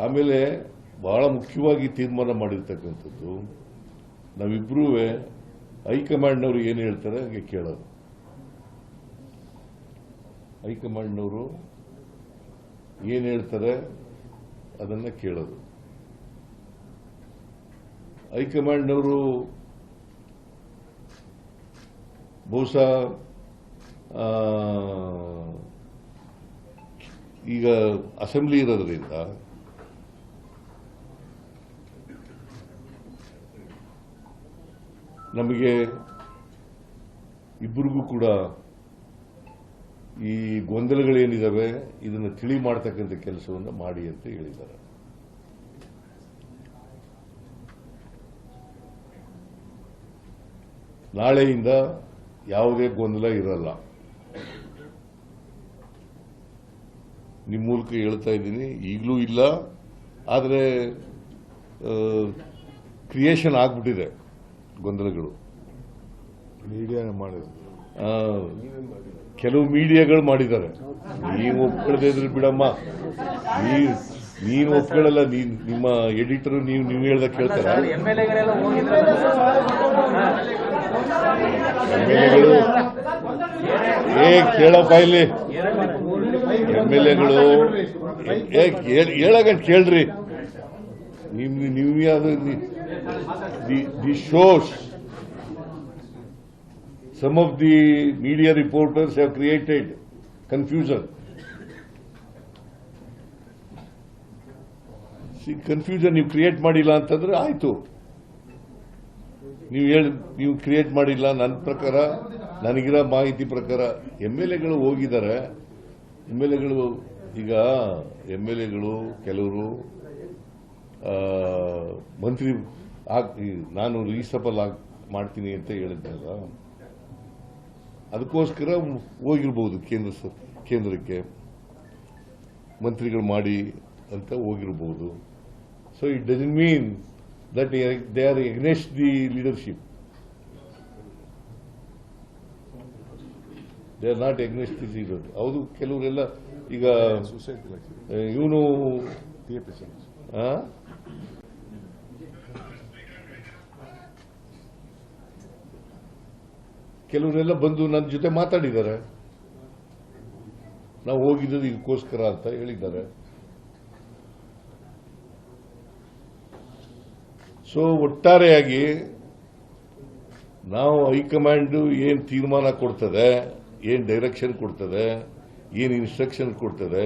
ಆಮೇಲೆ ಬಹಳ ಮುಖ್ಯವಾಗಿ ತೀರ್ಮಾನ ಮಾಡಿರ್ತಕ್ಕಂಥದ್ದು ನಾವಿಬ್ಬರೂ ಹೈಕಮಾಂಡ್ನವರು ಏನು ಹೇಳ್ತಾರೆ ಹಾಗೆ ಕೇಳೋದು. ಹೈಕಮಾಂಡ್ನವರು ಏನು ಹೇಳ್ತಾರೆ ಅದನ್ನ ಕೇಳೋದು. ಹೈಕಮಾಂಡ್ನವರು ಬಹುಶಃ ಈಗ ಅಸೆಂಬ್ಲಿ ಇರೋದ್ರಿಂದ ನಮಗೆ ಇಬ್ಬರಿಗೂ ಕೂಡ ಈ ಗೊಂದಲಗಳೇನಿದಾವೆ ಇದನ್ನು ತಿಳಿ ಮಾಡತಕ್ಕಂಥ ಕೆಲಸವನ್ನು ಮಾಡಿ ಅಂತ ಹೇಳಿದ್ದಾರೆ. ನಾಳೆಯಿಂದ ಯಾವುದೇ ಗೊಂದಲ ಇರಲ್ಲ. ನಿಮ್ಮ ಮೂಲಕ ಹೇಳ್ತಾ ಇದ್ದೀನಿ, ಈಗಲೂ ಇಲ್ಲ, ಆದರೆ ಕ್ರಿಯೇಷನ್ ಆಗ್ಬಿಟ್ಟಿದೆ ಗೊಂದಲಗಳು. ಮೀಡಿಯಾ ಮಾಡಿದ್ರು, ಕೆಲವು ಮೀಡಿಯಾಗಳು ಮಾಡಿದ್ದಾರೆ. ನೀವು ಒಪ್ಕೊಳ್ಳದೆ ಇದ್ರೆ ಬಿಡಮ್ಮ, ನೀನು ಒಪ್ಕೊಳ್ಳಲ್ಲ. ನಿಮ್ಮ ಎಡಿಟರ್ ನೀವು ಹೇಳ್ದ ಕೇಳ್ತಾರ? ಎಂಎಲ್ಎಗಳು ಕೇಳಪ್ಪ, ಇಲ್ಲಿ ಎಂಎಲ್ಎಗಳು ಹೇಳಗಂತ ಕೇಳ್ರಿ. ನೀವು ಯಾವ್ದು the shows some of the media reporters have created confusion. See, confusion ನೀವು ಕ್ರಿಯೇಟ್ ಮಾಡಿಲ್ಲ ಅಂತಂದ್ರೆ ಆಯ್ತು. ನೀವು ಕ್ರಿಯೇಟ್ ಮಾಡಿಲ್ಲ. ನನ್ನ ಪ್ರಕಾರ, ನನಗಿರೋ ಮಾಹಿತಿ ಪ್ರಕಾರ ಎಂಎಲ್ಎಗಳು ಹೋಗಿದ್ದಾರೆ. ಈಗ ಎಂಎಲ್ಎಗಳು ಕೆಲವರು ಮಂತ್ರಿ ನಾನು ರೀಸಬಲ್ ಮಾಡ್ತೀನಿ ಅಂತ ಹೇಳಿದ್ನಲ್ಲ, ಅದಕ್ಕೋಸ್ಕರ ಹೋಗಿರ್ಬೋದು ಕೇಂದ್ರಕ್ಕೆ ಮಂತ್ರಿಗಳು ಮಾಡಿ ಅಂತ ಹೋಗಿರ್ಬೋದು. So it doesn't mean that they are against the leadership. They are not against the leader. ಹೌದು, ಕೆಲವರೆಲ್ಲ ಈಗ ಇವನು ಕೆಲವರೆಲ್ಲ ಬಂದು ನನ್ನ ಜೊತೆ ಮಾತಾಡಿದ್ದಾರೆ. ನಾವು ಹೋಗಿದ್ದು ಇದಕ್ಕೋಸ್ಕರ ಅಂತ ಹೇಳಿದ್ದಾರೆ. ಸೊ ಒಟ್ಟಾರೆಯಾಗಿ ನಾವು ಹೈಕಮಾಂಡ್ ಏನ್ ತೀರ್ಮಾನ ಕೊಡ್ತದೆ, ಏನ್ ಡೈರೆಕ್ಷನ್ ಕೊಡ್ತದೆ, ಏನ್ ಇನ್ಸ್ಟ್ರಕ್ಷನ್ ಕೊಡ್ತದೆ,